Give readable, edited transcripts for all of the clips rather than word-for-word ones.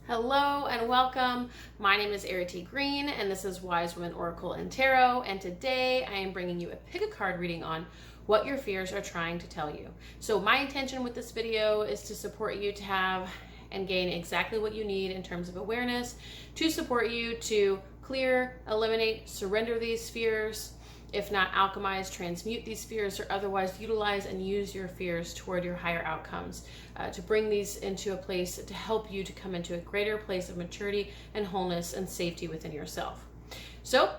Hello and welcome. My name is Errity Green and this is Wise Woman Oracle and Tarot, and today I am bringing you a pick a card reading on what your fears are trying to tell you. So my intention with this video is to support you to have and gain exactly what you need in terms of awareness, to support you to clear, eliminate, surrender these fears, if not alchemize, transmute these fears, or otherwise utilize and use your fears toward your higher outcomes, to bring these into a place to help you to come into a greater place of maturity and wholeness and safety within yourself. So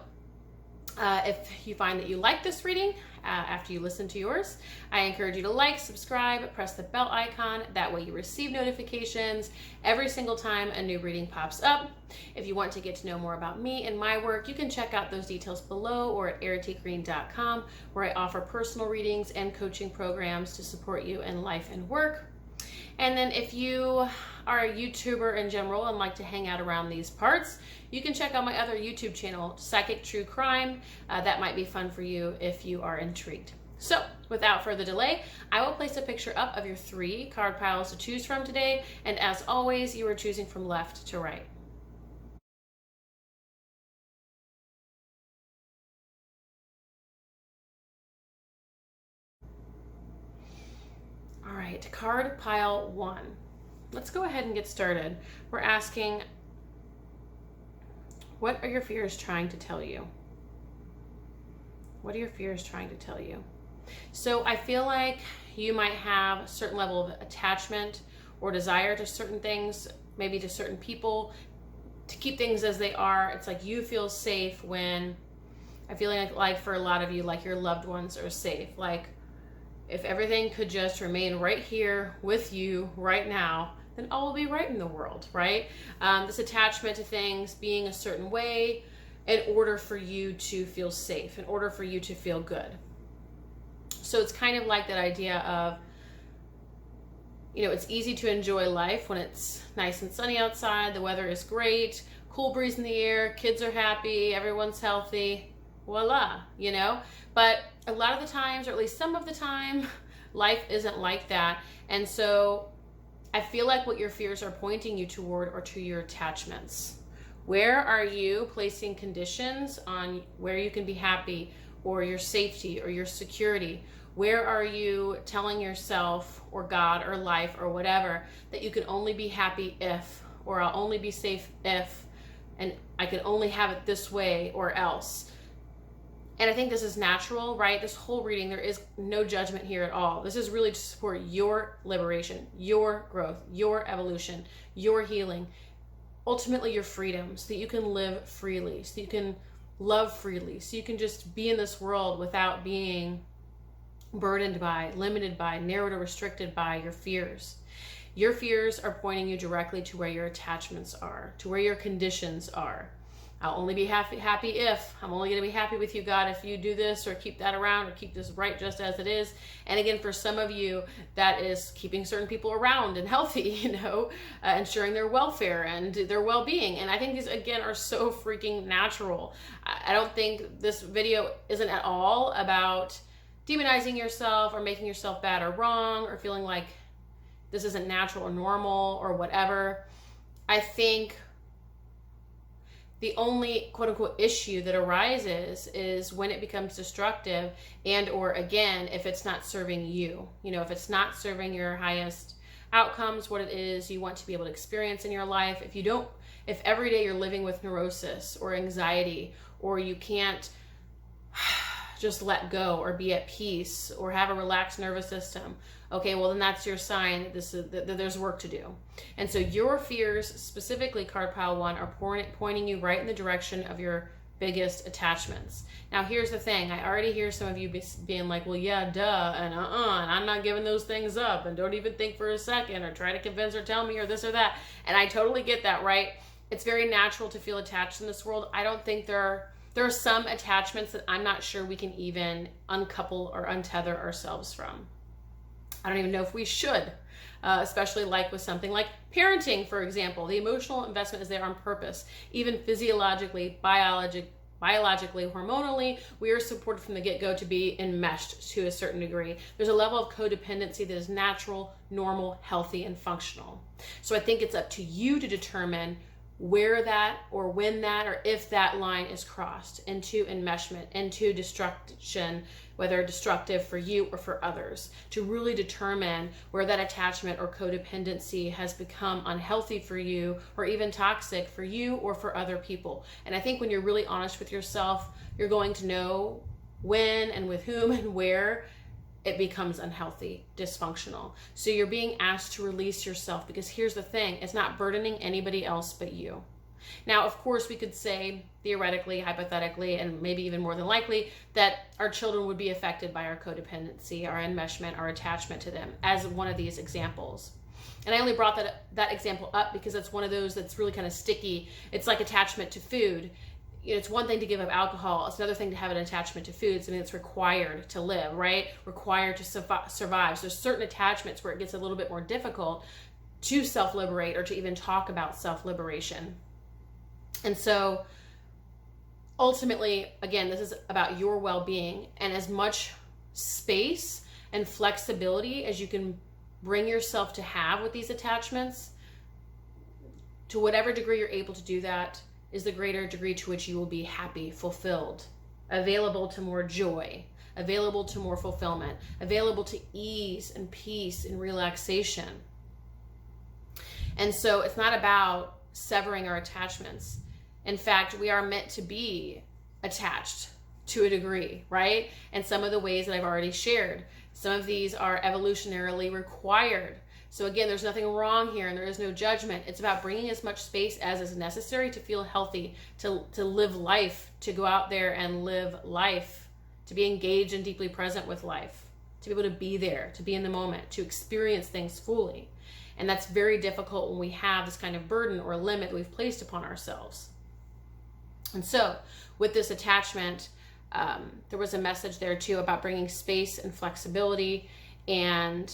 if you find that you like this reading after you listen to yours, I encourage you to like, subscribe, press the bell icon. That way you receive notifications every single time a new reading pops up. If you want to get to know more about me and my work, you can check out those details below or at erritygreen.com, where I offer personal readings and coaching programs to support you in life and work. And then if you are a YouTuber in general and like to hang out around these parts, you can check out my other YouTube channel, Psychic True Crime. That might be fun for you if you are intrigued. So without further delay, I will place a picture up of your 3 card piles to choose from today. And as always, you are choosing from left to right. All right, card pile 1. Let's go ahead and get started. We're asking, what are your fears trying to tell you? What are your fears trying to tell you? So I feel like you might have a certain level of attachment or desire to certain things, maybe to certain people, to keep things as they are. It's like you feel safe when, I feel like for a lot of you, like your loved ones are safe. Like if everything could just remain right here with you right now, then all will be right in the world, right? This attachment to things being a certain way in order for you to feel safe, in order for you to feel good. So it's kind of like that idea of, you know, it's easy to enjoy life when it's nice and sunny outside, the weather is great, cool breeze in the air, kids are happy, everyone's healthy, voila, you know? But a lot of the times, or at least some of the time, life isn't like that. And so I feel like what your fears are pointing you toward are to your attachments. Where are you placing conditions on where you can be happy, or your safety, or your security? Where are you telling yourself, or God, or life, or whatever, that you can only be happy if, or I'll only be safe if, and I can only have it this way or else? And I think this is natural, right? This whole reading, there is no judgment here at all. This is really to support your liberation, your growth, your evolution, your healing, ultimately your freedom, so that you can live freely, so that you can love freely, so you can just be in this world without being burdened by, limited by, narrowed or restricted by your fears. Your fears are pointing you directly to where your attachments are, to where your conditions are. I'll only be happy if, I'm only going to be happy with you, God, if you do this or keep that around or keep this right just as it is. And again, for some of you, that is keeping certain people around and healthy, you know, ensuring their welfare and their well-being. And I think these, again, are so freaking natural. I don't think this video isn't at all about demonizing yourself or making yourself bad or wrong or feeling like this isn't natural or normal or whatever. I think the only quote-unquote issue that arises is when it becomes destructive, and or again, if it's not serving you. You know, if it's not serving your highest outcomes, what it is you want to be able to experience in your life. If every day you're living with neurosis or anxiety, or you can't just let go or be at peace or have a relaxed nervous system, okay, well then that's your sign that there's work to do. And so your fears, specifically card pile 1, are pointing you right in the direction of your biggest attachments. Now here's the thing, I already hear some of you being like, well yeah, duh, and and I'm not giving those things up, and don't even think for a second or try to convince or tell me or this or that. And I totally get that, right? It's very natural to feel attached in this world. I don't think there are some attachments that I'm not sure we can even uncouple or untether ourselves from. I don't even know if we should, especially like with something like parenting, for example. The emotional investment is there on purpose. Even physiologically, biologically, hormonally, we are supported from the get-go to be enmeshed to a certain degree. There's a level of codependency that is natural, normal, healthy, and functional. So I think it's up to you to determine where that, or when that, or if that line is crossed into enmeshment, into destruction, whether destructive for you or for others, to really determine where that attachment or codependency has become unhealthy for you, or even toxic for you or for other people. And I think when you're really honest with yourself, you're going to know when and with whom and where it becomes unhealthy, dysfunctional. So you're being asked to release yourself, because here's the thing, it's not burdening anybody else but you. Now, of course, we could say theoretically, hypothetically, and maybe even more than likely, that our children would be affected by our codependency, our enmeshment, our attachment to them, as one of these examples. And I only brought that example up because it's one of those that's really kind of sticky. It's like attachment to food. It's one thing to give up alcohol. It's another thing to have an attachment to food. Something that's required to live, right? Required to survive. So there's certain attachments where it gets a little bit more difficult to self-liberate, or to even talk about self-liberation. And so ultimately, again, this is about your well-being, and as much space and flexibility as you can bring yourself to have with these attachments, to whatever degree you're able to do that, is the greater degree to which you will be happy, fulfilled, available to more joy, available to more fulfillment, available to ease and peace and relaxation. And so it's not about severing our attachments. In fact, we are meant to be attached to a degree, right? And some of the ways that I've already shared, some of these are evolutionarily required. So again, there's nothing wrong here, and there is no judgment. It's about bringing as much space as is necessary to feel healthy, to live life, to go out there and live life, to be engaged and deeply present with life, to be able to be there, to be in the moment, to experience things fully. And that's very difficult when we have this kind of burden or limit we've placed upon ourselves. And so with this attachment, there was a message there too about bringing space and flexibility. And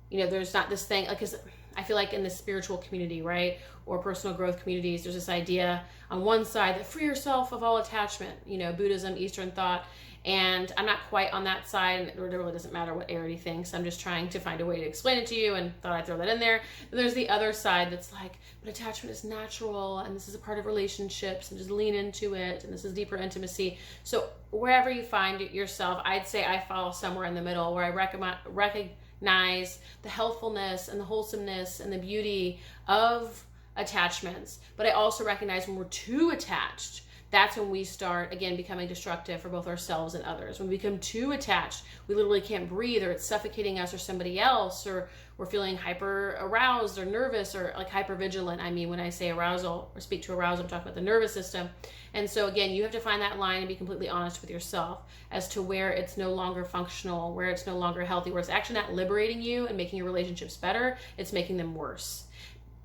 there's not this thing, because I feel like in the spiritual community, right, or personal growth communities, there's this idea on one side that free yourself of all attachment, Buddhism, Eastern thought. And I'm not quite on that side, and it really doesn't matter what Errity thinks. I'm just trying to find a way to explain it to you, and thought I'd throw that in there. And there's the other side that's like, but attachment is natural, and this is a part of relationships, and just lean into it, and this is deeper intimacy. So wherever you find yourself, I'd say I fall somewhere in the middle, where I recognize the healthfulness and the wholesomeness and the beauty of attachments. But I also recognize when we're too attached, that's when we start, again, becoming destructive for both ourselves and others. When we become too attached, we literally can't breathe, or it's suffocating us or somebody else, or we're feeling hyper aroused or nervous, or like hyper vigilant. I mean, when I say arousal or speak to arousal, I'm talking about the nervous system. And so again, you have to find that line and be completely honest with yourself as to where it's no longer functional, where it's no longer healthy, where it's actually not liberating you and making your relationships better, it's making them worse.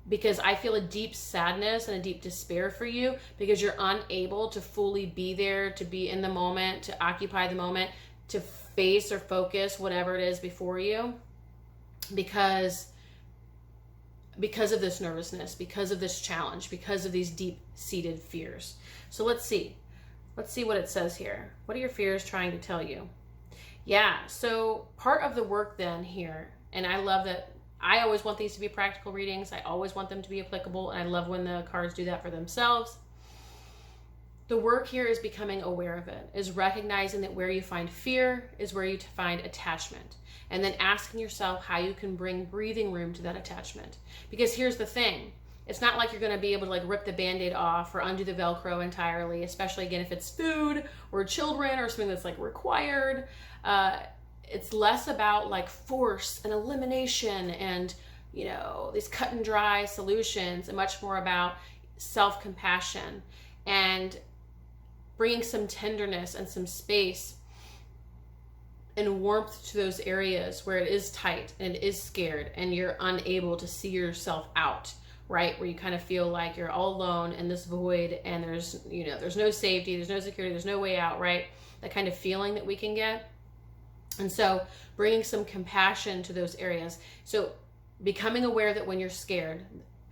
Because I feel a deep sadness and a deep despair for you, because you're unable to fully be there, to be in the moment, to occupy the moment, to face or focus whatever it is before you, because of this nervousness, because of this challenge, because of these deep-seated fears. So let's see what it says here. What are your fears trying to tell you? Yeah, so part of the work then here, and I love that I always want these to be practical readings. I always want them to be applicable, and I love when the cards do that for themselves. The work here is becoming aware of it, is recognizing that where you find fear is where you find attachment, and then asking yourself how you can bring breathing room to that attachment. Because here's the thing, it's not like you're going to be able to rip the Band-Aid off or undo the Velcro entirely, especially again if it's food or children or something that's required. It's less about force and elimination and these cut and dry solutions, and much more about self-compassion and bringing some tenderness and some space and warmth to those areas where it is tight and it is scared and you're unable to see yourself out, right? Where you kind of feel like you're all alone in this void, and there's no safety, there's no security, there's no way out, right? That kind of feeling that we can get. And so bringing some compassion to those areas. So becoming aware that when you're scared,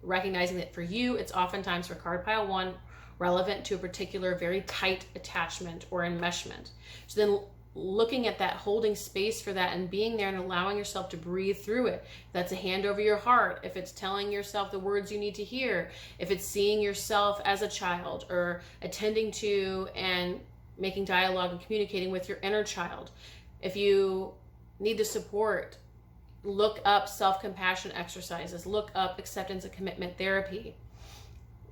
recognizing that for you, it's oftentimes for card pile 1 relevant to a particular very tight attachment or enmeshment. So then looking at that, holding space for that and being there and allowing yourself to breathe through it. That's a hand over your heart. If it's telling yourself the words you need to hear, if it's seeing yourself as a child or attending to and making dialogue and communicating with your inner child. If you need the support, look up self-compassion exercises, look up acceptance and commitment therapy.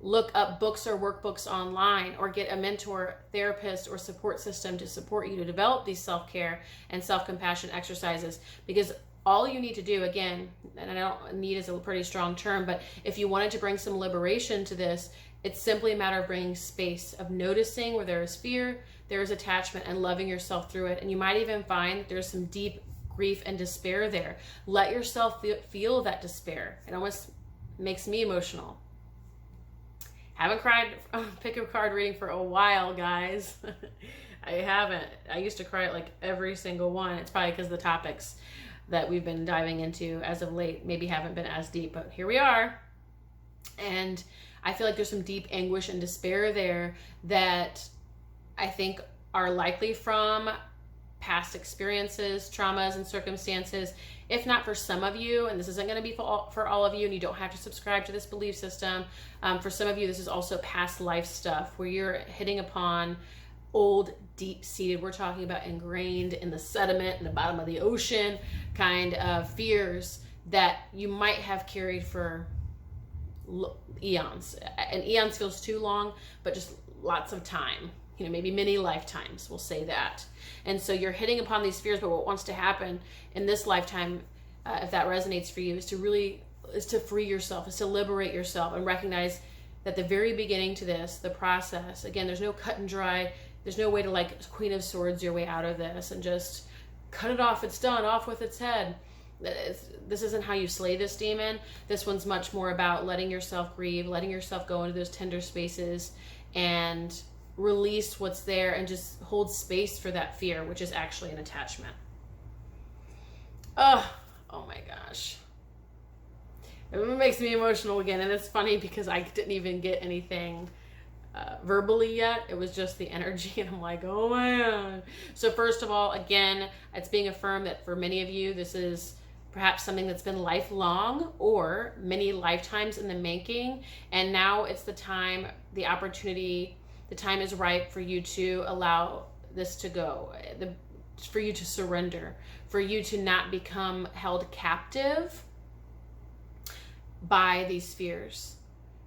Look up books or workbooks online, or get a mentor, therapist, or support system to support you to develop these self-care and self-compassion exercises. Because all you need to do, again, and I don't need is a pretty strong term, but if you wanted to bring some liberation to this, it's simply a matter of bringing space, of noticing where there is fear, there is attachment, and loving yourself through it. And you might even find that there's some deep grief and despair there. Let yourself feel that despair. It almost makes me emotional. Haven't cried pick a card reading for a while, guys. I haven't. I used to cry at like every single one. It's probably because the topics that we've been diving into as of late maybe haven't been as deep, but here we are. And I feel like there's some deep anguish and despair there that I think are likely from past experiences, traumas, and circumstances. If not for some of you, and this isn't going to be for all of you, and you don't have to subscribe to this belief system. For some of you, this is also past life stuff where you're hitting upon old, deep-seated, we're talking about ingrained in the sediment, in the bottom of the ocean, kind of fears that you might have carried for eons. And eons feels too long, but just lots of time. Maybe many lifetimes, we'll say that. And so you're hitting upon these fears, but what wants to happen in this lifetime, if that resonates for you, is to free yourself, is to liberate yourself and recognize that the very beginning to this, the process, again, there's no cut and dry, there's no way to like Queen of Swords your way out of this and just cut it off, it's done, off with its head. This isn't how you slay this demon. This one's much more about letting yourself grieve, letting yourself go into those tender spaces and release what's there and just hold space for that fear, which is actually an attachment. Oh my gosh. It makes me emotional again. And it's funny because I didn't even get anything verbally yet. It was just the energy. And I'm like, oh my God. So first of all, again, it's being affirmed that for many of you, this is perhaps something that's been lifelong or many lifetimes in the making. And now it's the time, the opportunity, the time is ripe for you to allow this to go, for you to surrender, for you to not become held captive by these fears.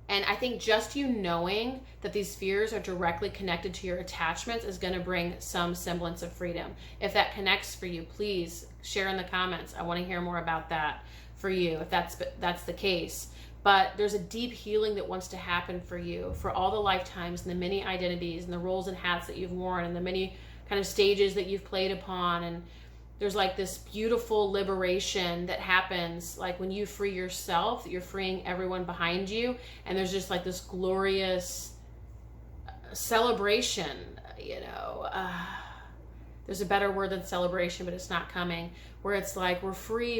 And I think just you knowing that these fears are directly connected to your attachments is going to bring some semblance of freedom. If that connects for you, please share in the comments. I want to hear more about that for you, if that's the case. But there's a deep healing that wants to happen for you, for all the lifetimes and the many identities and the roles and hats that you've worn and the many kind of stages that you've played upon. And there's like this beautiful liberation that happens, like when you free yourself, you're freeing everyone behind you. And there's just like this glorious celebration, there's a better word than celebration, but it's not coming, where it's like, we're free.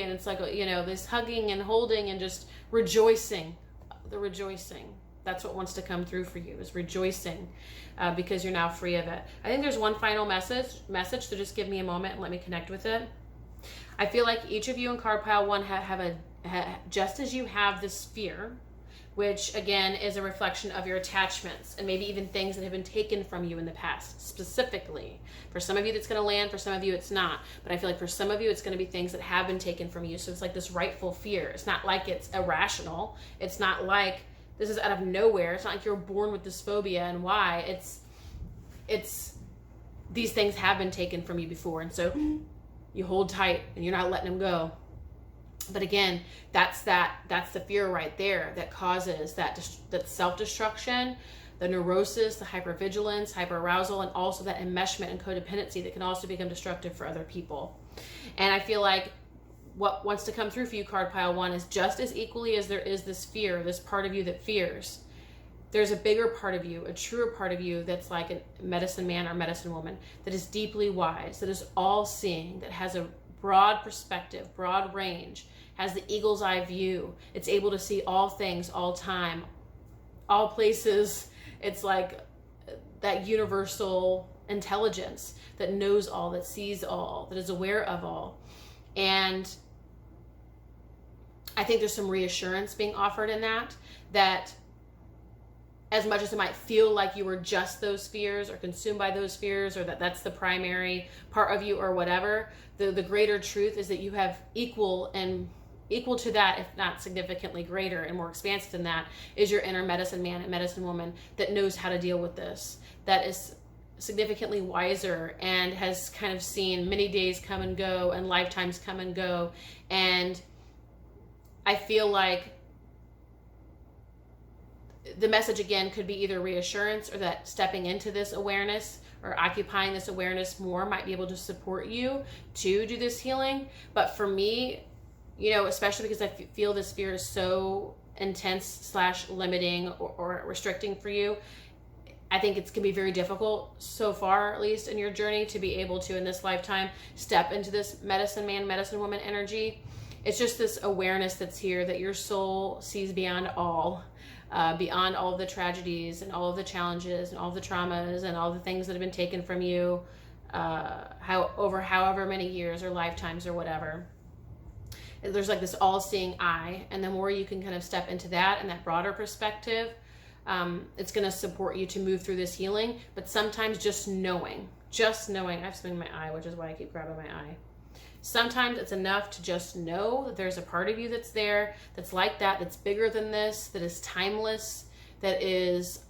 And it's like, this hugging and holding and just rejoicing, the rejoicing. That's what wants to come through for you, is rejoicing because you're now free of it. I think there's one final message, so just give me a moment and let me connect with it. I feel like each of you in card pile 1 have just as you have this fear, which again is a reflection of your attachments and maybe even things that have been taken from you in the past. Specifically, for some of you that's going to land, for some of you it's not, but I feel like for some of you it's going to be things that have been taken from you. So it's like this rightful fear. It's not like it's irrational. It's not like this is out of nowhere. It's not like you're born with this phobia and why. It's these things have been taken from you before, and so you hold tight and you're not letting them go. But again, that's the fear right there that causes that self-destruction, the neurosis, the hypervigilance, hyperarousal, and also that enmeshment and codependency that can also become destructive for other people. And I feel like what wants to come through for you, card pile 1, is just as equally as there is this fear, this part of you that fears, there's a bigger part of you, a truer part of you that's like a medicine man or medicine woman that is deeply wise, that is all-seeing, that has a broad perspective, broad range, has the eagle's eye view. It's able to see all things, all time, all places, It's like that universal intelligence that knows all, that sees all, that is aware of all. And I think there's some reassurance being offered in that as much as it might feel like you were just those fears or consumed by those fears, or that that's the primary part of you or whatever, the greater truth is that you have equal to that, if not significantly greater and more expansive than that, is your inner medicine man and medicine woman that knows how to deal with this, that is significantly wiser and has kind of seen many days come and go and lifetimes come and go. And I feel like the message again could be either reassurance, or that stepping into this awareness or occupying this awareness more might be able to support you to do this healing. But for me, especially because I feel this fear is so intense / limiting or restricting for you, I think it's going to be very difficult so far, at least in your journey, to be able to, in this lifetime, step into this medicine man, medicine woman energy. It's just this awareness that's here, that your soul sees beyond all of the tragedies and all of the challenges and all of the traumas and all the things that have been taken from you over however many years or lifetimes or whatever. There's like this all-seeing eye, and the more you can kind of step into that and that broader perspective, it's going to support you to move through this healing. But sometimes just knowing, I've swung my eye, which is why I keep grabbing my eye. Sometimes it's enough to just know that there's a part of you that's there, that's like that, that's bigger than this, that is timeless, that is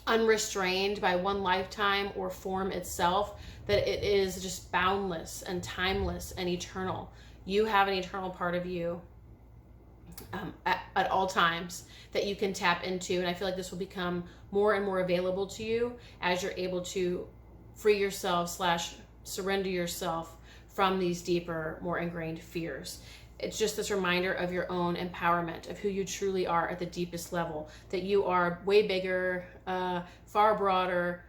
unrestrained by one lifetime or form itself, that it is just boundless and timeless and eternal. You have an eternal part of you at all times that you can tap into. And I feel like this will become more and more available to you as you're able to free yourself / surrender yourself from these deeper, more ingrained fears. It's just this reminder of your own empowerment, of who you truly are at the deepest level, that you are way bigger, far broader,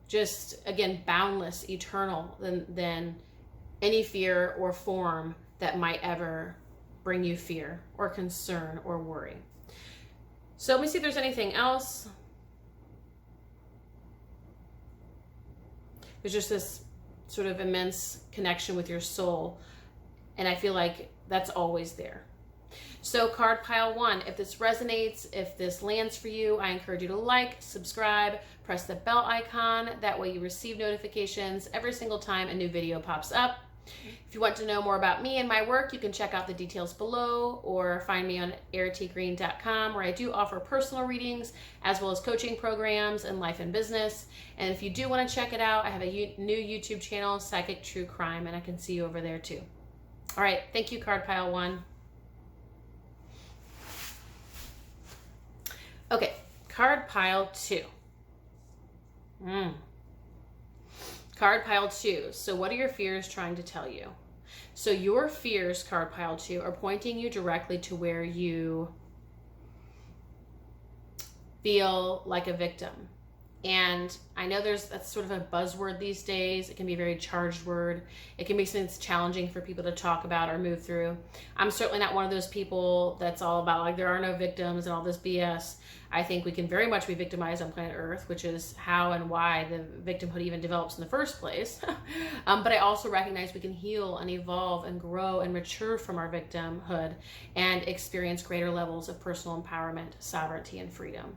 just, again, boundless, eternal than any fear or form that might ever bring you fear or concern or worry. So let me see if there's anything else. There's just this sort of immense connection with your soul, and I feel like that's always there. So card pile 1, if this resonates, if this lands for you, I encourage you to like, subscribe, press the bell icon. That way you receive notifications every single time a new video pops up. If you want to know more about me and my work, you can check out the details below, or find me on erritygreen.com, where I do offer personal readings as well as coaching programs in life and business. And if you do want to check it out, I have a new YouTube channel, Psychic True Crime, and I can see you over there too. All right, thank you, card pile 1. Okay, card pile 2. Card pile 2. So what are your fears trying to tell you? So your fears, card pile 2, are pointing you directly to where you feel like a victim. And I know that's sort of a buzzword these days. It can be a very charged word. It can be something that's challenging for people to talk about or move through. I'm certainly not one of those people that's all about like there are no victims and all this BS. I think we can very much be victimized on planet Earth, which is how and why the victimhood even develops in the first place. But I also recognize we can heal and evolve and grow and mature from our victimhood and experience greater levels of personal empowerment, sovereignty, and freedom.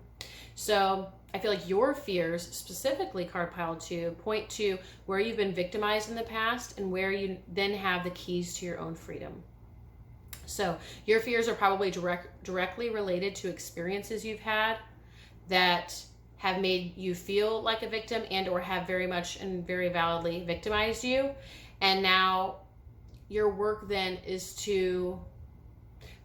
So I feel like your fears, specifically card pile 2, point to where you've been victimized in the past and where you then have the keys to your own freedom. So your fears are probably directly related to experiences you've had that have made you feel like a victim and or have very much and very validly victimized you. And now your work then is to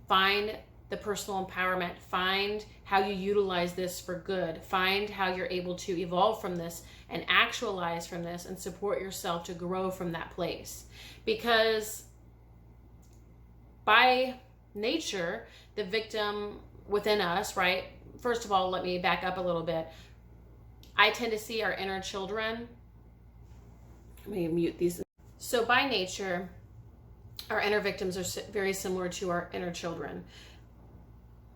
find the personal empowerment, find how you utilize this for good, find how you're able to evolve from this and actualize from this and support yourself to grow from that place. Because by nature, the victim within us, right? First of all, let me back up a little bit. I tend to see our inner children. Let me mute these. So by nature, our inner victims are very similar to our inner children.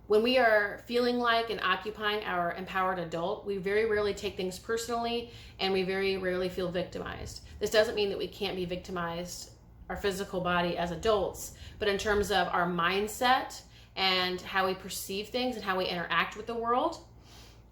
when we are feeling like and occupying our empowered adult, we very rarely take things personally, and we very rarely feel victimized. This doesn't mean that we can't be victimized, our physical body as adults, but in terms of our mindset and how we perceive things and how we interact with the world,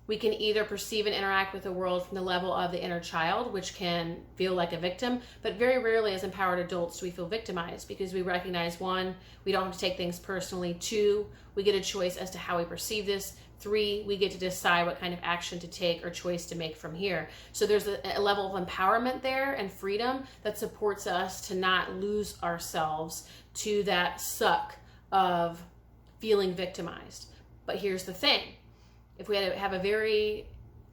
we can either perceive and interact with the world from the level of the inner child, which can feel like a victim, but very rarely as empowered adults do we feel victimized, because we recognize, 1, we don't have to take things personally. 2, we get a choice as to how we perceive this. 3, we get to decide what kind of action to take or choice to make from here. So there's a level of empowerment there and freedom that supports us to not lose ourselves to that suck of feeling victimized. But here's the thing. If we have a very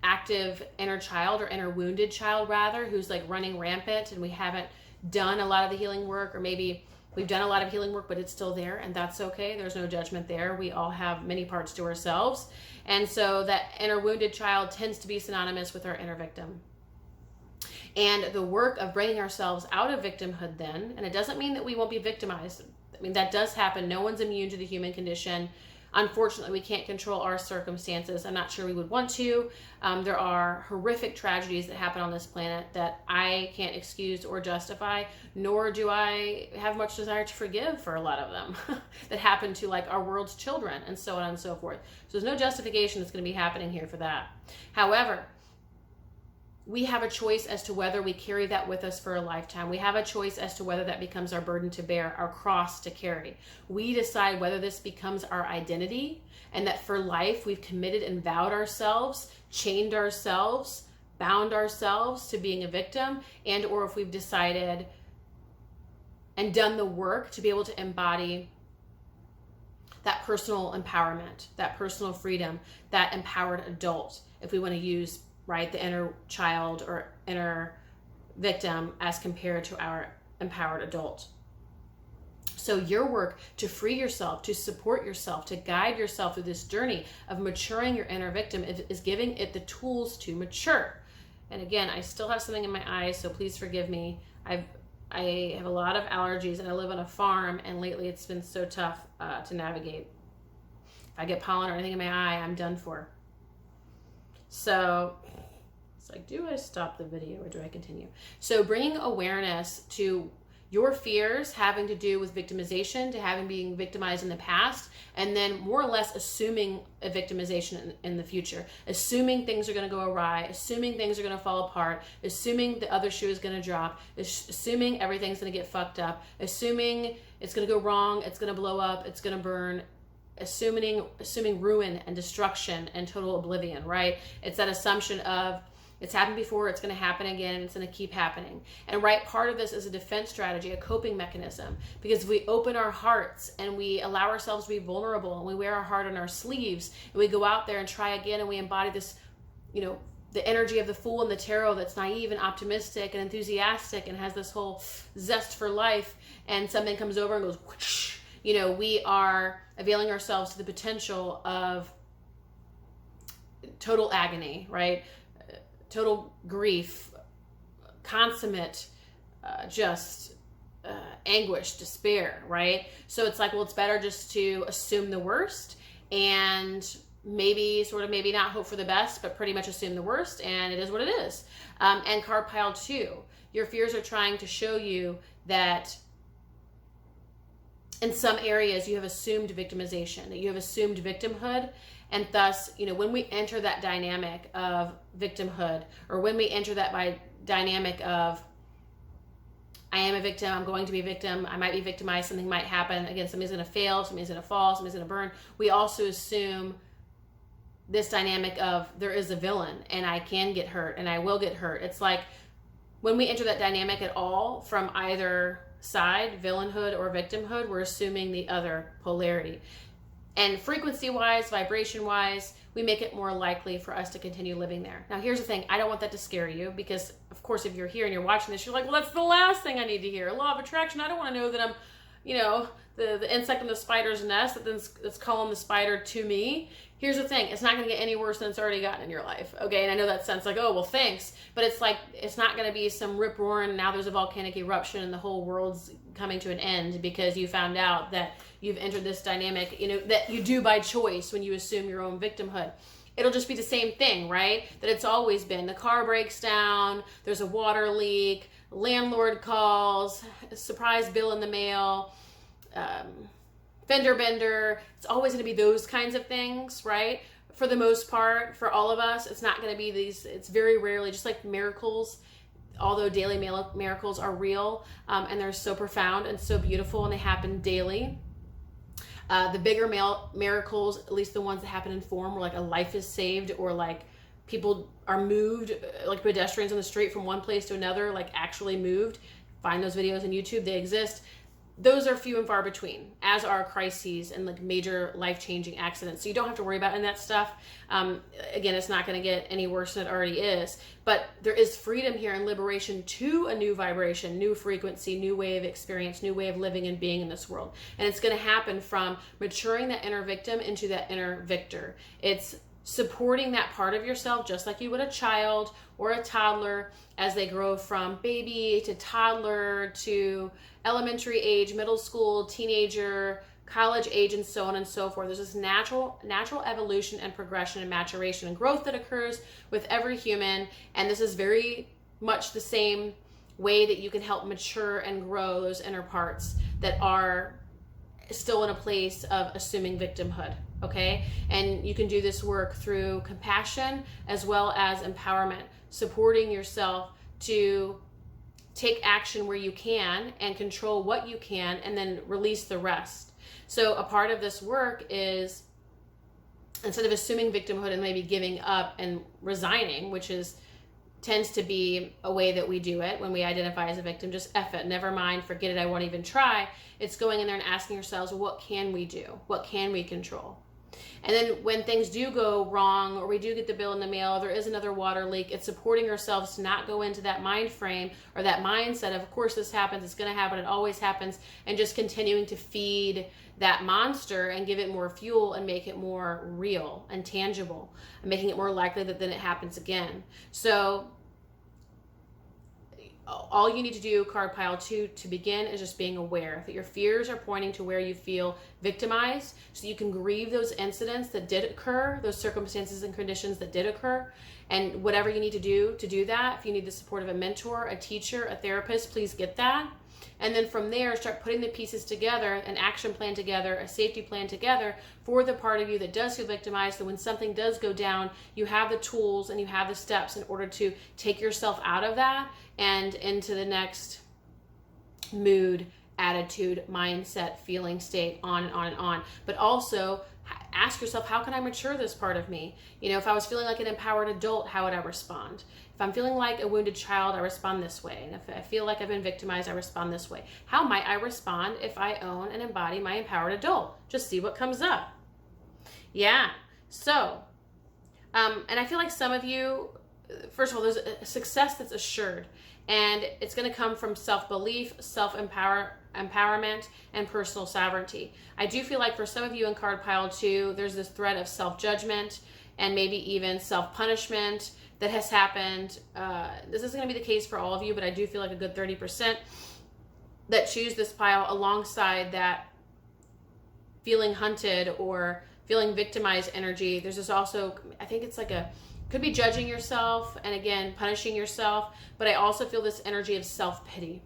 active inner child, or inner wounded child rather, who's like running rampant, and we haven't done a lot of the healing work, or maybe we've done a lot of healing work but it's still there, and that's okay. There's no judgment there. We all have many parts to ourselves. And so that inner wounded child tends to be synonymous with our inner victim. And the work of bringing ourselves out of victimhood then, and it doesn't mean that we won't be victimized. I mean, that does happen. No one's immune to the human condition. Unfortunately, we can't control our circumstances. I'm not sure we would want to. There are horrific tragedies that happen on this planet that I can't excuse or justify, nor do I have much desire to forgive for a lot of them that happen to like our world's children, and so on and so forth. So there's no justification that's going to be happening here for that. However, we have a choice as to whether we carry that with us for a lifetime. We have a choice as to whether that becomes our burden to bear, our cross to carry. We decide whether this becomes our identity, and that for life we've committed and vowed ourselves, chained ourselves, bound ourselves to being a victim, and or if we've decided and done the work to be able to embody that personal empowerment, that personal freedom, that empowered adult, if we want to use the inner child or inner victim as compared to our empowered adult. So your work to free yourself, to support yourself, to guide yourself through this journey of maturing your inner victim is giving it the tools to mature. And again, I still have something in my eyes, so please forgive me. I have a lot of allergies, and I live on a farm, and lately it's been so tough to navigate. If I get pollen or anything in my eye, I'm done for. So it's like, do I stop the video or do I continue? So bringing awareness to your fears having to do with victimization, to having being victimized in the past, and then more or less assuming a victimization in the future, assuming things are going to go awry, assuming things are going to fall apart, assuming the other shoe is going to drop, assuming everything's going to get fucked up, assuming it's going to go wrong, it's going to blow up, it's going to burn, assuming ruin and destruction and total oblivion, right? It's that assumption of it's happened before, it's going to happen again, and it's going to keep happening. And part of this is a defense strategy, a coping mechanism, because if we open our hearts and we allow ourselves to be vulnerable, and we wear our heart on our sleeves, and we go out there and try again, and we embody this, the energy of the Fool and the Tarot that's naive and optimistic and enthusiastic and has this whole zest for life, and something comes over and goes whoosh, we are availing ourselves to the potential of total agony, right? Total grief, consummate, anguish, despair, right? So it's like, well, it's better just to assume the worst and maybe not hope for the best, but pretty much assume the worst, and it is what it is. And card pile 2, your fears are trying to show you that in some areas you have assumed victimization, that you have assumed victimhood, and thus, when we enter that dynamic of victimhood, or when we enter that dynamic of I am a victim, I'm going to be a victim, I might be victimized, something might happen, again, somebody's going to fail, somebody's going to fall, somebody's going to burn, we also assume this dynamic of there is a villain, and I can get hurt, and I will get hurt. It's like when we enter that dynamic at all from either side, villainhood or victimhood, we're assuming the other polarity. And frequency-wise, vibration-wise, we make it more likely for us to continue living there. Now, here's the thing. I don't want that to scare you because, of course, if you're here and you're watching this, you're like, well, that's the last thing I need to hear. Law of attraction. I don't want to know that I'm you know, the insect in the spider's nest that's calling the spider to me. Here's the thing, it's not going to get any worse than it's already gotten in your life, okay? And I know that sounds like, oh, well, thanks, but it's like, it's not going to be some rip-roaring, now there's a volcanic eruption and the whole world's coming to an end because you found out that you've entered this dynamic, you know, that you do by choice when you assume your own victimhood. It'll just be the same thing, right? That it's always been. The car breaks down, there's a water leak, landlord calls, a surprise bill in the mail, fender bender. It's always going to be those kinds of things, right? For the most part, for all of us, it's not going to be these, it's very rarely, just like miracles, although daily miracles are real, and they're so profound and so beautiful, and they happen daily. The bigger miracles, at least the ones that happen in form, where like a life is saved, or like people are moved, like pedestrians on the street from one place to another, like actually moved. Find those videos on YouTube, they exist. Those are few and far between, as are crises and like major life-changing accidents. So you don't have to worry about any of that stuff. Again, it's not going to get any worse than it already is. But there is freedom here and liberation to a new vibration, new frequency, new way of experience, new way of living and being in this world. And it's going to happen from maturing that inner victim into that inner victor. It's supporting that part of yourself just like you would a child or a toddler as they grow from baby to toddler to elementary age, middle school, teenager, college age, and so on and so forth. There's this natural evolution and progression and maturation and growth that occurs with every human, and this is very much the same way that you can help mature and grow those inner parts that are still in a place of assuming victimhood, okay? And you can do this work through compassion as well as empowerment, supporting yourself to take action where you can and control what you can, and then release the rest. So a part of this work is, instead of assuming victimhood and maybe giving up and resigning, which tends to be a way that we do it when we identify as a victim, just F it, never mind, forget it, I won't even try. It's going in there and asking yourselves, well, what can we do? What can we control? And then when things do go wrong, or we do get the bill in the mail, or there is another water leak, it's supporting ourselves to not go into that mind frame or that mindset of course this happens, it's going to happen, it always happens, and just continuing to feed that monster and give it more fuel and make it more real and tangible, and making it more likely that then it happens again. So all you need to do, card pile 2, to begin is just being aware that your fears are pointing to where you feel victimized, so you can grieve those incidents that did occur, those circumstances and conditions that did occur, and whatever you need to do that. If you need the support of a mentor, a teacher, a therapist, please get that. And then from there, start putting the pieces together, an action plan together, a safety plan together for the part of you that does feel victimized, so when something does go down, you have the tools and you have the steps in order to take yourself out of that and into the next mood, attitude, mindset, feeling state, on and on and on. But also ask yourself, how can I mature this part of me? You know, if I was feeling like an empowered adult, how would I respond? If I'm feeling like a wounded child, I respond this way. And if I feel like I've been victimized, I respond this way. How might I respond if I own and embody my empowered adult? Just see what comes up. Yeah. So, and I feel like some of you, first of all, there's a success that's assured, and it's going to come from self-belief, self-empowerment, and personal sovereignty. I do feel like for some of you in card pile 2, there's this thread of self-judgment and maybe even self-punishment that has happened. This isn't going to be the case for all of you, but I do feel like a good 30% that choose this pile alongside that feeling hunted or feeling victimized energy. There's this also, I think it's like could be judging yourself and again, punishing yourself, but I also feel this energy of self-pity.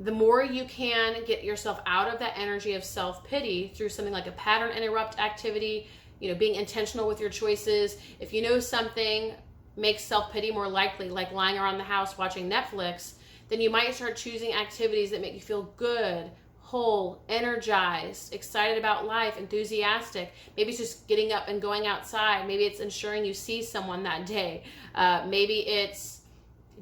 The more you can get yourself out of that energy of self-pity through something like a pattern interrupt activity, you know, being intentional with your choices. If you know something makes self-pity more likely, like lying around the house watching Netflix, then you might start choosing activities that make you feel good, whole, energized, excited about life, enthusiastic. Maybe it's just getting up and going outside. Maybe it's ensuring you see someone that day. Maybe it's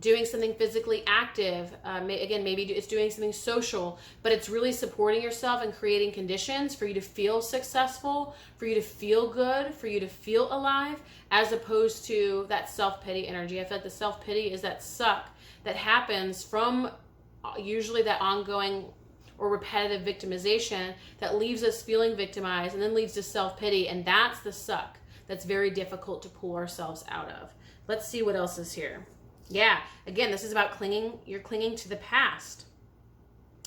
doing something physically active. Maybe it's doing something social, but it's really supporting yourself and creating conditions for you to feel successful, for you to feel good, for you to feel alive, as opposed to that self-pity energy. I feel like the self-pity is that suck that happens from usually that ongoing or repetitive victimization that leaves us feeling victimized and then leads to self-pity, and that's the suck that's very difficult to pull ourselves out of. Let's see what else is here. Yeah, again, this is about clinging. You're clinging to the past.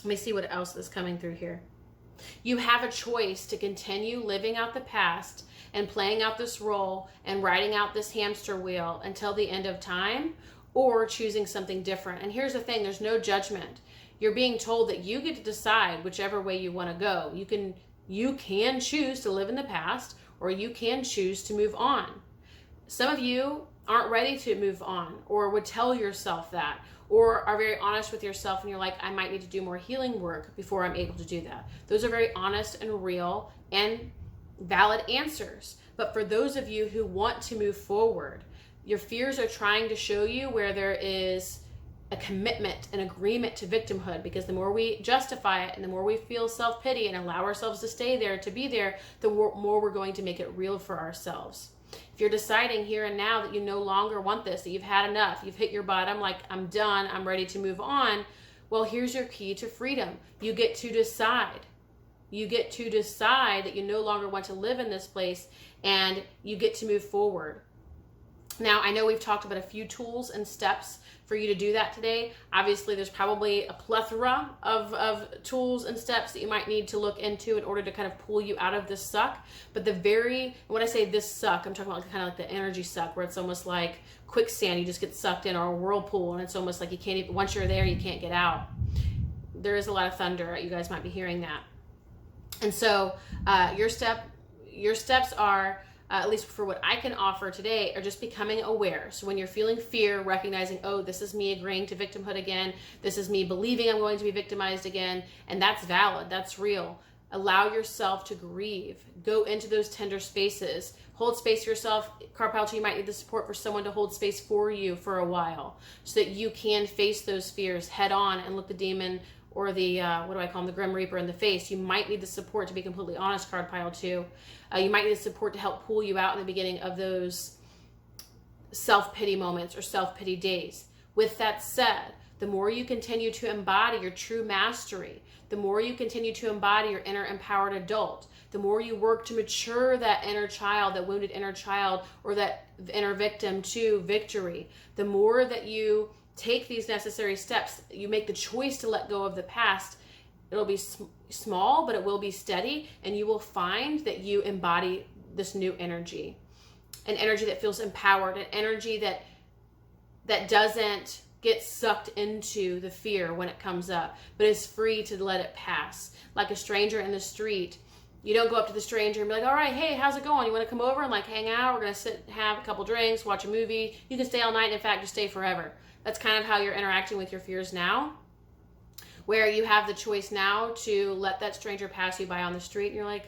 Let me see what else is coming through here. You have a choice to continue living out the past and playing out this role and riding out this hamster wheel until the end of time, or choosing something different. And here's the thing, there's no judgment. You're being told that you get to decide whichever way you want to go. You can choose to live in the past, or you can choose to move on. Some of you aren't ready to move on, or would tell yourself that, or are very honest with yourself and you're like, I might need to do more healing work before I'm able to do that. Those are very honest and real and valid answers. But for those of you who want to move forward, your fears are trying to show you where there is a commitment, an agreement to victimhood, because the more we justify it and the more we feel self-pity and allow ourselves to stay there, to be there, the more we're going to make it real for ourselves. If you're deciding here and now that you no longer want this, that you've had enough, you've hit your bottom, like I'm done, I'm ready to move on, well, here's your key to freedom. You get to decide. You get to decide that you no longer want to live in this place, and you get to move forward. Now, I know we've talked about a few tools and steps for you to do that today. Obviously, there's probably a plethora of tools and steps that you might need to look into in order to kind of pull you out of this suck. But when I say this suck, I'm talking about kind of like the energy suck, where it's almost like quicksand. You just get sucked in, or a whirlpool, and it's almost like you can't even, once you're there, you can't get out. There is a lot of thunder. You guys might be hearing that. And so your steps are, at least for what I can offer today, are just becoming aware. So when you're feeling fear, recognizing, oh, this is me agreeing to victimhood again. This is me believing I'm going to be victimized again. And that's valid. That's real. Allow yourself to grieve. Go into those tender spaces. Hold space for yourself. Card pile 2, you might need the support for someone to hold space for you for a while so that you can face those fears head on and look the demon or the, what do I call them, the Grim Reaper in the face. You might need the support, to be completely honest, card pile 2. You might need the support to help pull you out in the beginning of those self-pity moments or self-pity days. With that said, the more you continue to embody your true mastery, the more you continue to embody your inner empowered adult, the more you work to mature that inner child, that wounded inner child, or that inner victim to victory, the more that you take these necessary steps, you make the choice to let go of the past. It'll be small, but it will be steady, and you will find that you embody this new energy, an energy that feels empowered, an energy that doesn't get sucked into the fear when it comes up, but is free to let it pass. Like a stranger in the street, you don't go up to the stranger and be like, all right, hey, how's it going? You want to come over and like hang out? We're going to sit, have a couple drinks, watch a movie. You can stay all night. In fact, just stay forever. That's kind of how you're interacting with your fears now, where you have the choice now to let that stranger pass you by on the street, and you're like,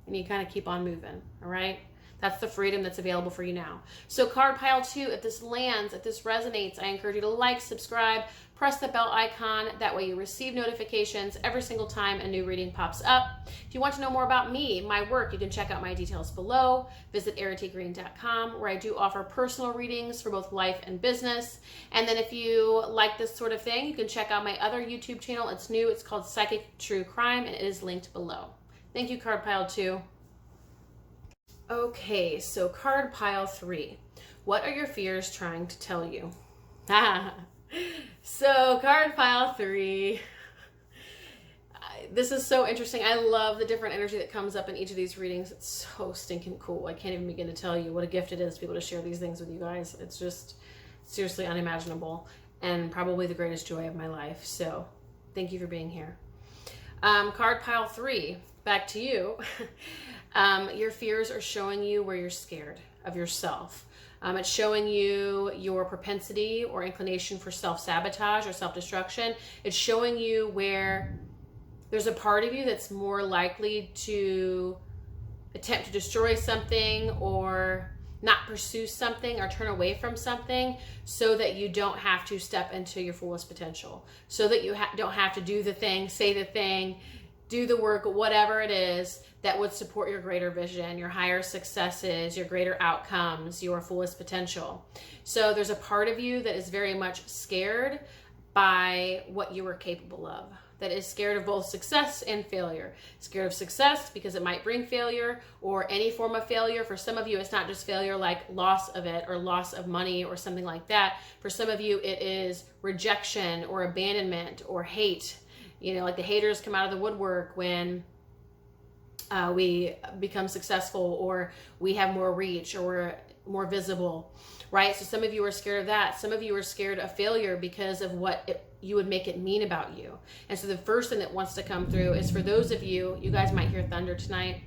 and you kind of keep on moving, all right? That's the freedom that's available for you now. So card pile 2, if this lands, if this resonates, I encourage you to like, subscribe, press the bell icon. That way you receive notifications every single time a new reading pops up. If you want to know more about me, my work, you can check out my details below. Visit erritygreen.com, where I do offer personal readings for both life and business. And then if you like this sort of thing, you can check out my other YouTube channel. It's new. It's called Psychic True Crime, and it is linked below. Thank you, card pile 2. Okay, so card pile 3. What are your fears trying to tell you? So card pile 3. This is so interesting. I love the different energy that comes up in each of these readings. It's so stinking cool. I can't even begin to tell you what a gift it is to be able to share these things with you guys. It's just seriously unimaginable and probably the greatest joy of my life. So thank you for being here. Card pile 3, back to you. Your fears are showing you where you're scared of yourself. It's showing you your propensity or inclination for self-sabotage or self-destruction. It's showing you where there's a part of you that's more likely to attempt to destroy something or not pursue something or turn away from something so that you don't have to step into your fullest potential, so that you don't have to do the thing, say the thing, do the work, whatever it is that would support your greater vision, your higher successes, your greater outcomes, your fullest potential. So there's a part of you that is very much scared by what you are capable of, that is scared of both success and failure. Scared of success because it might bring failure, or any form of failure. For some of you, it's not just failure like loss of it or loss of money or something like that. For some of you, it is rejection or abandonment or hate. You know, like the haters come out of the woodwork when we become successful, or we have more reach, or we're more visible, right? So some of you are scared of that. Some of you are scared of failure because of what you would make it mean about you. And so the first thing that wants to come through is, for those of you, you guys might hear thunder tonight.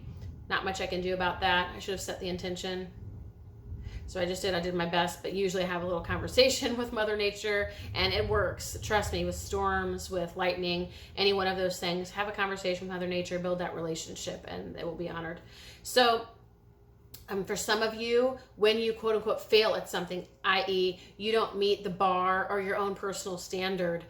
Not much I can do about that. I should have set the intention. So I did my best, but usually I have a little conversation with Mother Nature, and it works. Trust me, with storms, with lightning, any one of those things, have a conversation with Mother Nature, build that relationship, and it will be honored. So for some of you, when you quote unquote fail at something, i.e. you don't meet the bar or your own personal standard,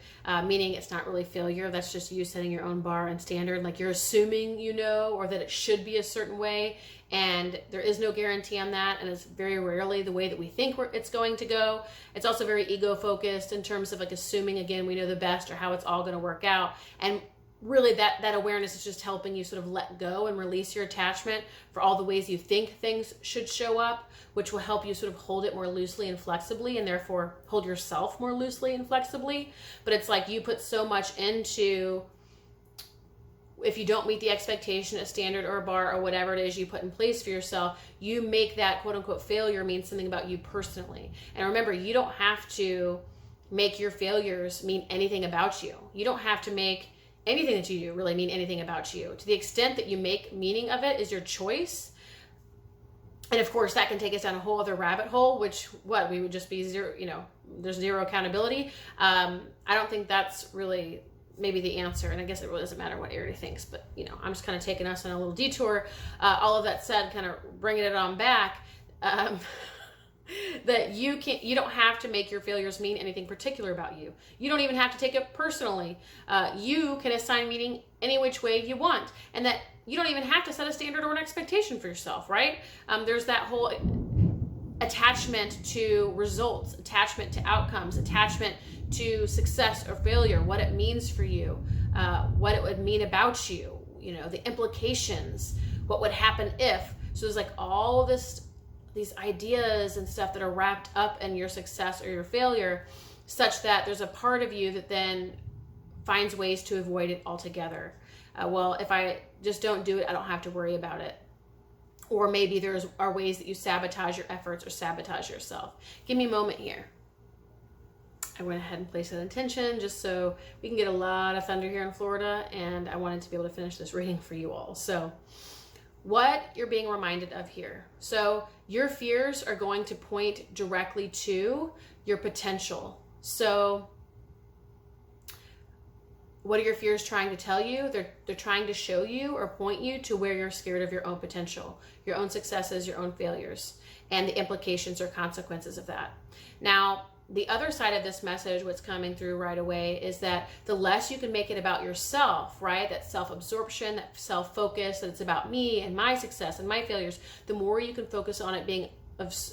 meaning it's not really failure, that's just you setting your own bar and standard, like you're assuming you know, or that it should be a certain way, and there is no guarantee on that, and it's very rarely the way that we think it's going to go. It's also very ego focused in terms of like assuming, again, we know the best or how it's all going to work out, and really that awareness is just helping you sort of let go and release your attachment for all the ways you think things should show up, which will help you sort of hold it more loosely and flexibly, and therefore hold yourself more loosely and flexibly. But it's like you put so much into, if you don't meet the expectation, a standard or a bar or whatever it is you put in place for yourself, you make that quote unquote failure mean something about you personally. And remember, you don't have to make your failures mean anything about you. You don't have to make anything that you do really mean anything about you. To the extent that you make meaning of it is your choice. And of course that can take us down a whole other rabbit hole, which we would just be zero, there's zero accountability. I don't think that's really maybe the answer. And I guess it really doesn't matter what Errity thinks, but I'm just kind of taking us on a little detour. All of that said, kind of bringing it on back, that you don't have to make your failures mean anything particular about you. You don't even have to take it personally. You can assign meaning any which way you want, and that you don't even have to set a standard or an expectation for yourself, right? There's that whole attachment to results, attachment to outcomes, attachment to success or failure, what it means for you, what it would mean about you, the implications, what would happen if. So there's like all of these ideas and stuff that are wrapped up in your success or your failure, such that there's a part of you that then finds ways to avoid it altogether. Well, if I just don't do it, I don't have to worry about it. Or maybe are ways that you sabotage your efforts or sabotage yourself. Give me a moment here. I went ahead and placed an intention just so we can get a lot of thunder here in Florida, and I wanted to be able to finish this reading for you all. So what you're being reminded of here. So your fears are going to point directly to your potential. So what are your fears trying to tell you? They're trying to show you or point you to where you're scared of your own potential, your own successes, your own failures, and the implications or consequences of that. Now, the other side of this message, what's coming through right away, is that the less you can make it about yourself, right? That self-absorption, that self-focus, that it's about me and my success and my failures, the more you can focus on it being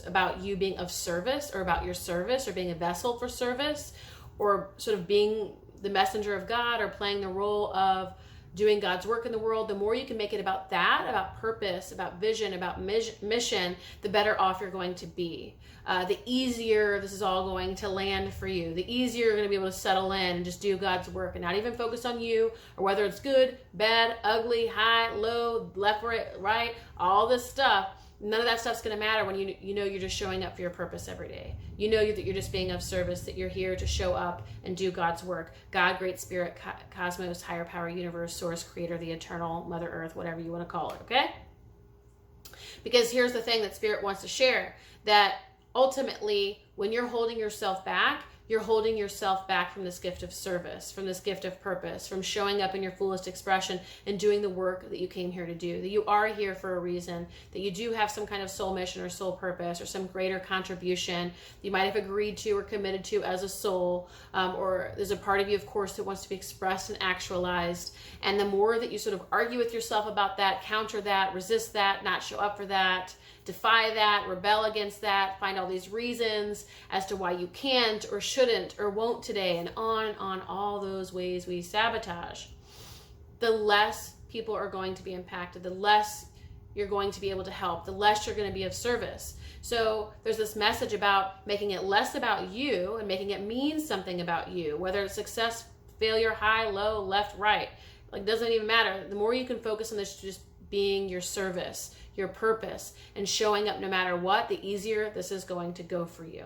about you being of service, or about your service, or being a vessel for service, or sort of being the messenger of God, or playing the role of doing God's work in the world, the more you can make it about that, about purpose, about vision, about mission, the better off you're going to be. The easier this is all going to land for you. The easier you're going to be able to settle in and just do God's work and not even focus on you, or whether it's good, bad, ugly, high, low, left, right, all this stuff. None of that stuff's going to matter when you know you're just showing up for your purpose every day. You know that you're just being of service, that you're here to show up and do God's work. God, Great Spirit, Cosmos, Higher Power, Universe, Source, Creator, the Eternal, Mother Earth, whatever you want to call it, okay? Because here's the thing that Spirit wants to share, that ultimately, when you're holding yourself back, you're holding yourself back from this gift of service, from this gift of purpose, from showing up in your fullest expression and doing the work that you came here to do, that you are here for a reason, that you do have some kind of soul mission or soul purpose or some greater contribution that you might have agreed to or committed to as a soul, or there's a part of you, of course, that wants to be expressed and actualized. And the more that you sort of argue with yourself about that, counter that, resist that, not show up for that, defy that, rebel against that, find all these reasons as to why you can't or shouldn't or won't today, and on all those ways we sabotage, the less people are going to be impacted, the less you're going to be able to help, the less you're going to be of service. So there's this message about making it less about you and making it mean something about you, whether it's success, failure, high, low, left, right. Like, doesn't even matter. The more you can focus on this just being your service, your purpose, and showing up no matter what, the easier this is going to go for you.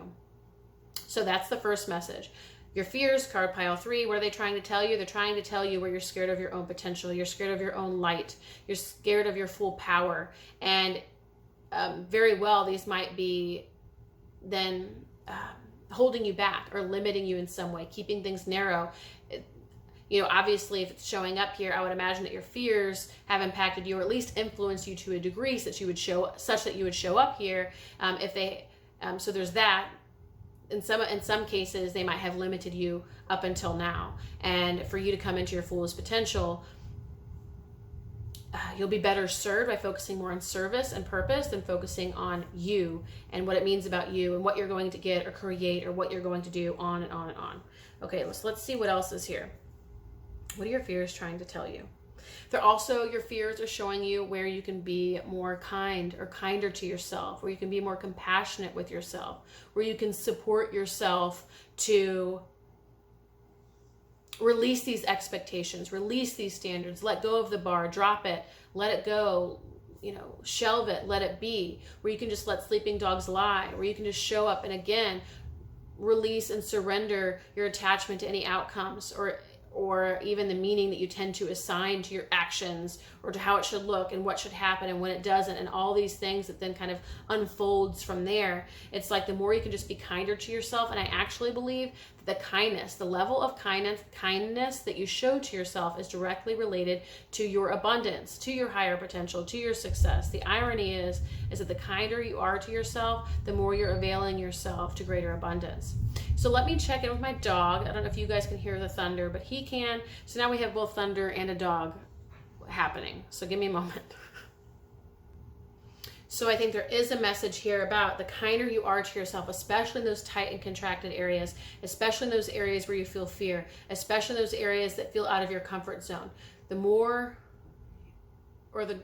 So that's the first message. Your fears, card pile 3, what are they trying to tell you? They're trying to tell you where you're scared of your own potential. You're scared of your own light. You're scared of your full power. And very well, these might be then holding you back or limiting you in some way, keeping things narrow. You know, obviously, if it's showing up here, I would imagine that your fears have impacted you, or at least influenced you to a degree such that you would show up here. If they, so there's that. In some cases, they might have limited you up until now. And for you to come into your fullest potential, you'll be better served by focusing more on service and purpose than focusing on you and what it means about you and what you're going to get or create or what you're going to do, on and on and on. Okay, let's see what else is here. What are your fears trying to tell you? They're also, your fears are showing you where you can be more kind or kinder to yourself, where you can be more compassionate with yourself, where you can support yourself to release these expectations, release these standards, let go of the bar, drop it, let it go, you know, shelve it, let it be, where you can just let sleeping dogs lie, where you can just show up and again, release and surrender your attachment to any outcomes or even the meaning that you tend to assign to your actions or to how it should look and what should happen and when it doesn't, and all these things that then kind of unfolds from there. It's like the more you can just be kinder to yourself. And I actually believe that the kindness, the level of kindness that you show to yourself is directly related to your abundance, to your higher potential, to your success. The irony is that the kinder you are to yourself, the more you're availing yourself to greater abundance. So let me check in with my dog. I don't know if you guys can hear the thunder, but he can. So now we have both thunder and a dog happening. So give me a moment. So I think there is a message here about the kinder you are to yourself, especially in those tight and contracted areas, especially in those areas where you feel fear, especially in those areas that feel out of your comfort zone. The more, or the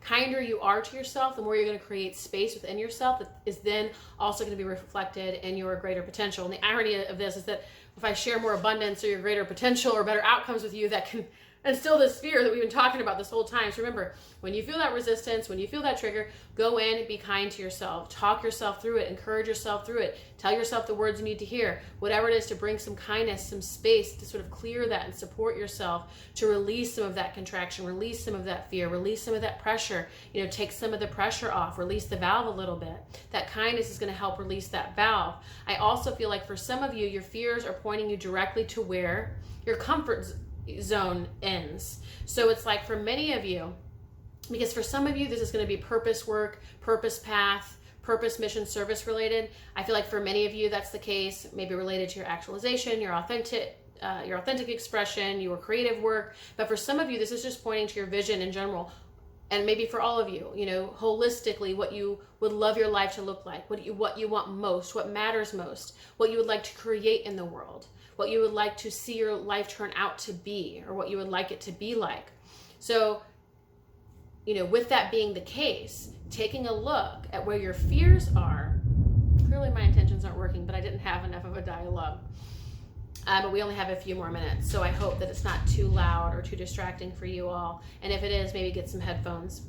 kinder you are to yourself, the more you're going to create space within yourself that is then also going to be reflected in your greater potential. And the irony of this is that if I share more abundance or your greater potential or better outcomes with you, that can instill this fear that we've been talking about this whole time. So remember, when you feel that resistance, when you feel that trigger, go in and be kind to yourself. Talk yourself through it. Encourage yourself through it. Tell yourself the words you need to hear. Whatever it is to bring some kindness, some space to sort of clear that and support yourself, to release some of that contraction, release some of that fear, release some of that pressure, you know, take some of the pressure off, release the valve a little bit. That kindness is going to help release that valve. I also feel like for some of you, your fears are pointing you directly to where your comfort zone ends. So it's like for many of you, because for some of you this is going to be purpose work, purpose path, purpose, mission, service related. I feel like for many of you that's the case, maybe related to your actualization, your authentic expression, your creative work. But for some of you, this is just pointing to your vision in general. And maybe for all of you, you know, holistically, what you would love your life to look like, what you want most, what matters most, what you would like to create in the world, what you would like to see your life turn out to be, or what you would like it to be like. So, you know, with that being the case, taking a look at where your fears are, clearly my intentions aren't working, but I didn't have enough of a dialogue. But we only have a few more minutes, so I hope that it's not too loud or too distracting for you all. And if it is, maybe get some headphones.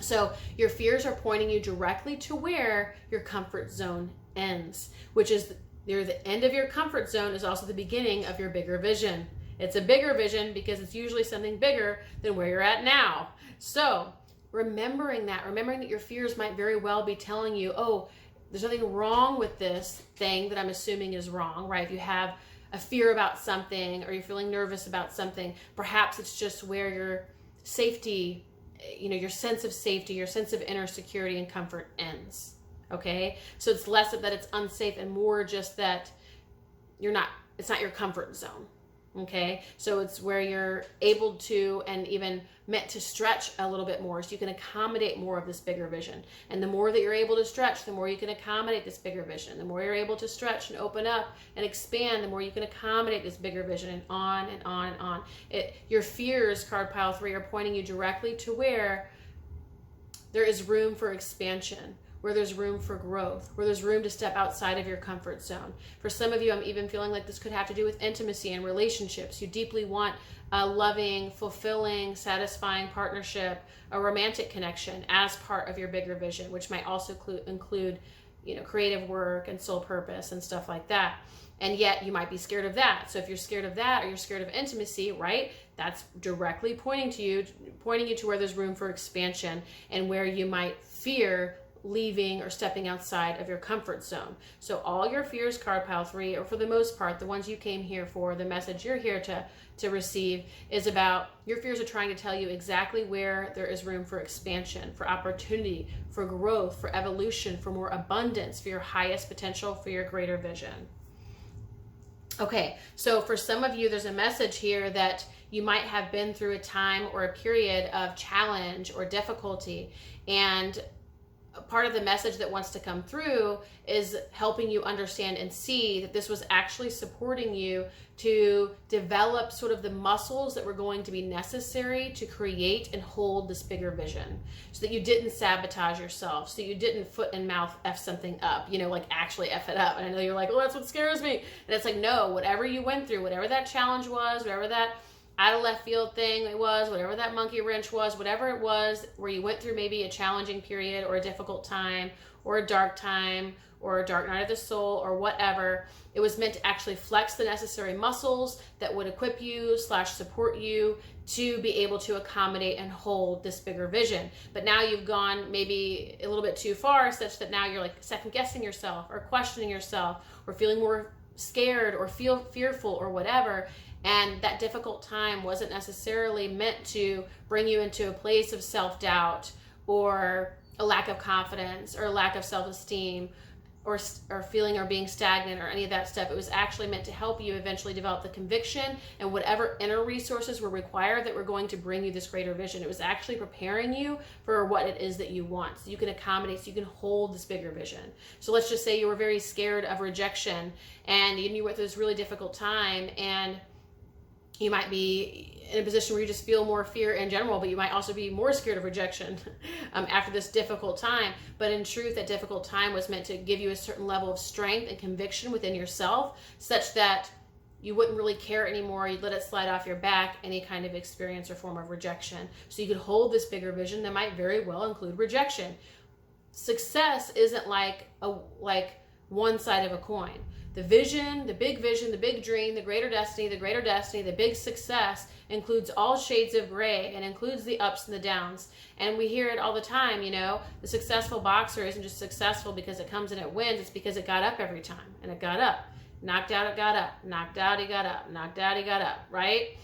So your fears are pointing you directly to where your comfort zone ends, which is near the end of your comfort zone is also the beginning of your bigger vision. It's a bigger vision because it's usually something bigger than where you're at now. So remembering that your fears might very well be telling you, oh, there's nothing wrong with this thing that I'm assuming is wrong, right? If you have a fear about something or you're feeling nervous about something, perhaps it's just where your safety, you know, your sense of safety, your sense of inner security and comfort ends. Okay, so it's less of that it's unsafe and more just that it's not your comfort zone. Okay, so it's where you're able to and even meant to stretch a little bit more so you can accommodate more of this bigger vision. And the more that you're able to stretch, the more you can accommodate this bigger vision. The more you're able to stretch and open up and expand, the more you can accommodate this bigger vision, and on and on and on. Your fears, card pile 3, are pointing you directly to where there is room for expansion, where there's room for growth, where there's room to step outside of your comfort zone. For some of you, I'm even feeling like this could have to do with intimacy and relationships. You deeply want a loving, fulfilling, satisfying partnership, a romantic connection as part of your bigger vision, which might also include, creative work and soul purpose and stuff like that. And yet you might be scared of that. So if you're scared of that, or you're scared of intimacy, right? That's directly pointing you to where there's room for expansion and where you might fear leaving or stepping outside of your comfort zone. So all your fears, card pile 3, or for the most part, the ones you came here for, the message you're here to receive, is about your fears are trying to tell you exactly where there is room for expansion, for opportunity, for growth, for evolution, for more abundance, for your highest potential, for your greater vision. Okay, so for some of you, there's a message here that you might have been through a time or a period of challenge or difficulty, and part of the message that wants to come through is helping you understand and see that this was actually supporting you to develop sort of the muscles that were going to be necessary to create and hold this bigger vision, so that you didn't sabotage yourself, so you didn't foot and mouth F something up, like actually F it up. And I know you're like, oh, that's what scares me. And it's like, no, whatever you went through, whatever that challenge was, whatever that out of left field thing it was, whatever that monkey wrench was, whatever it was, where you went through maybe a challenging period or a difficult time or a dark time or a dark night of the soul or whatever, it was meant to actually flex the necessary muscles that would equip you / support you to be able to accommodate and hold this bigger vision. But now you've gone maybe a little bit too far, such that now you're like second guessing yourself or questioning yourself or feeling more scared or feel fearful or whatever. And that difficult time wasn't necessarily meant to bring you into a place of self-doubt or a lack of confidence or a lack of self-esteem or feeling or being stagnant or any of that stuff. It was actually meant to help you eventually develop the conviction and whatever inner resources were required that were going to bring you this greater vision. It was actually preparing you for what it is that you want, so you can accommodate, so you can hold this bigger vision. So let's just say you were very scared of rejection and you went through this really difficult time, and you might be in a position where you just feel more fear in general, but you might also be more scared of rejection after this difficult time. But in truth, that difficult time was meant to give you a certain level of strength and conviction within yourself, such that you wouldn't really care anymore. You'd let it slide off your back, any kind of experience or form of rejection. So you could hold this bigger vision that might very well include rejection. Success isn't like one side of a coin. The vision, the big dream, the greater destiny, the big success includes all shades of gray and includes the ups and the downs. And we hear it all the time, the successful boxer isn't just successful because it comes and it wins, it's because it got up every time. And it got up. Knocked out, it got up. Knocked out, he got up. Knocked out, he got up, right?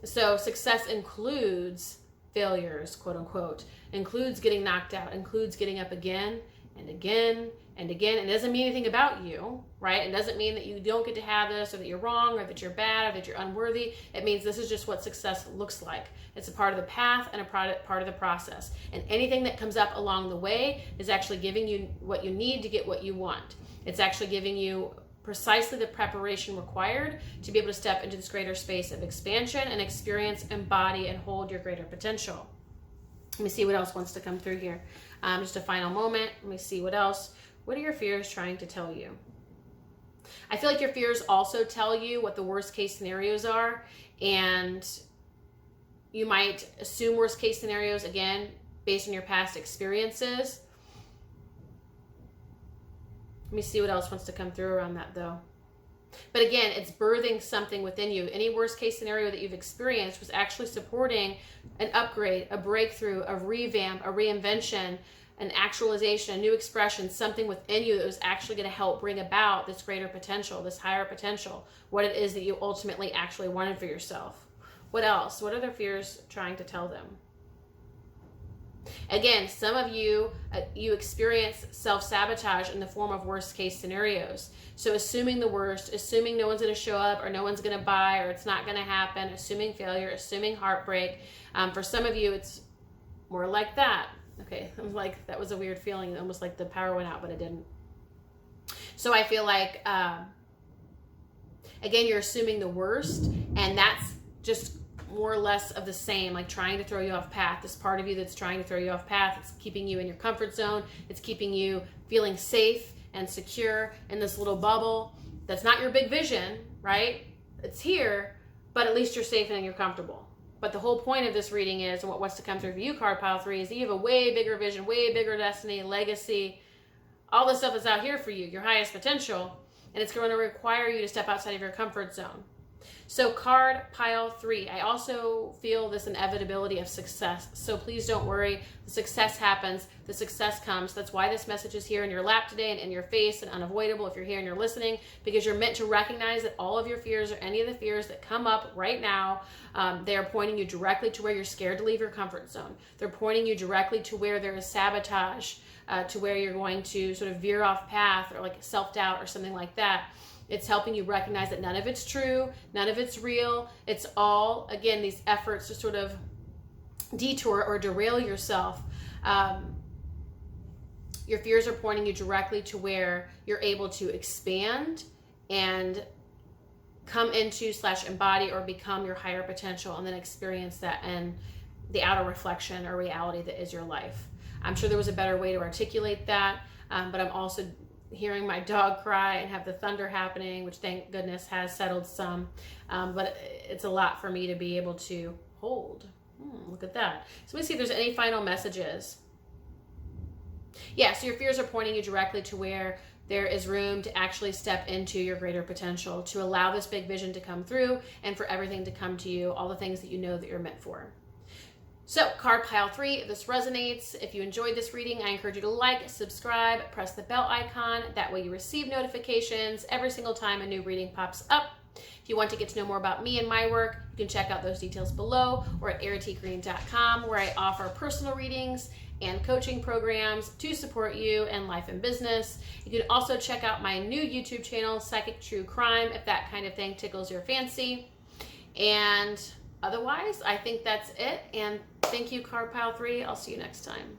So success includes failures, quote unquote, includes getting knocked out, includes getting up again and again and again. It doesn't mean anything about you, right? It doesn't mean that you don't get to have this, or that you're wrong, or that you're bad, or that you're unworthy. It means this is just what success looks like. It's a part of the path and a part of the process. And anything that comes up along the way is actually giving you what you need to get what you want. It's actually giving you precisely the preparation required to be able to step into this greater space of expansion and experience, embody, and hold your greater potential. Let me see what else wants to come through here. Just a final moment. Let me see what else. What are your fears trying to tell you? I feel like your fears also tell you what the worst case scenarios are, and you might assume worst case scenarios, again, based on your past experiences. Let me see what else wants to come through around that, though. But again, it's birthing something within you. Any worst case scenario that you've experienced was actually supporting an upgrade, a breakthrough, a revamp, a reinvention, an actualization, a new expression, something within you that was actually going to help bring about this greater potential, this higher potential, what it is that you ultimately actually wanted for yourself. What else? What are their fears trying to tell them? Again, some of you, you experience self-sabotage in the form of worst case scenarios. So assuming the worst, assuming no one's going to show up or no one's going to buy or it's not going to happen, assuming failure, assuming heartbreak. For some of you, it's more like that. Okay, I'm like, that was a weird feeling, almost like the power went out, but it didn't. So I feel like, again, you're assuming the worst, and that's just more or less of the same, like trying to throw you off path. This part of you that's trying to throw you off path, it's keeping you in your comfort zone. It's keeping you feeling safe and secure in this little bubble. That's not your big vision, right? It's here, but at least you're safe and you're comfortable. But the whole point of this reading is, and what wants to come through for you, card pile 3, is that you have a way bigger vision, way bigger destiny, legacy, all the stuff that's out here for you, your highest potential, and it's going to require you to step outside of your comfort zone. So card pile 3, I also feel this inevitability of success. So please don't worry. The success happens. The success comes. That's why this message is here in your lap today and in your face and unavoidable if you're here and you're listening, because you're meant to recognize that all of your fears or any of the fears that come up right now, they are pointing you directly to where you're scared to leave your comfort zone. They're pointing you directly to where there is sabotage, to where you're going to sort of veer off path or like self-doubt or something like that. It's helping you recognize that none of it's true, none of it's real. It's all, again, these efforts to sort of detour or derail yourself. Your fears are pointing you directly to where you're able to expand and come into / embody or become your higher potential, and then experience that in the outer reflection or reality that is your life. I'm sure there was a better way to articulate that, but I'm also hearing my dog cry and have the thunder happening, which thank goodness has settled some, but it's a lot for me to be able to hold. Look at that. So let me see if there's any final messages. Yeah, so your fears are pointing you directly to where there is room to actually step into your greater potential, to allow this big vision to come through and for everything to come to you, all the things that you know that you're meant for. So card pile 3, if this resonates, if you enjoyed this reading, I encourage you to like, subscribe, press the bell icon. That way you receive notifications every single time a new reading pops up. If you want to get to know more about me and my work, you can check out those details below or at erritygreen.com, where I offer personal readings and coaching programs to support you in life and business. You can also check out my new YouTube channel, Psychic True Crime, if that kind of thing tickles your fancy. And otherwise, I think that's it. And thank you, card pile 3. I'll see you next time.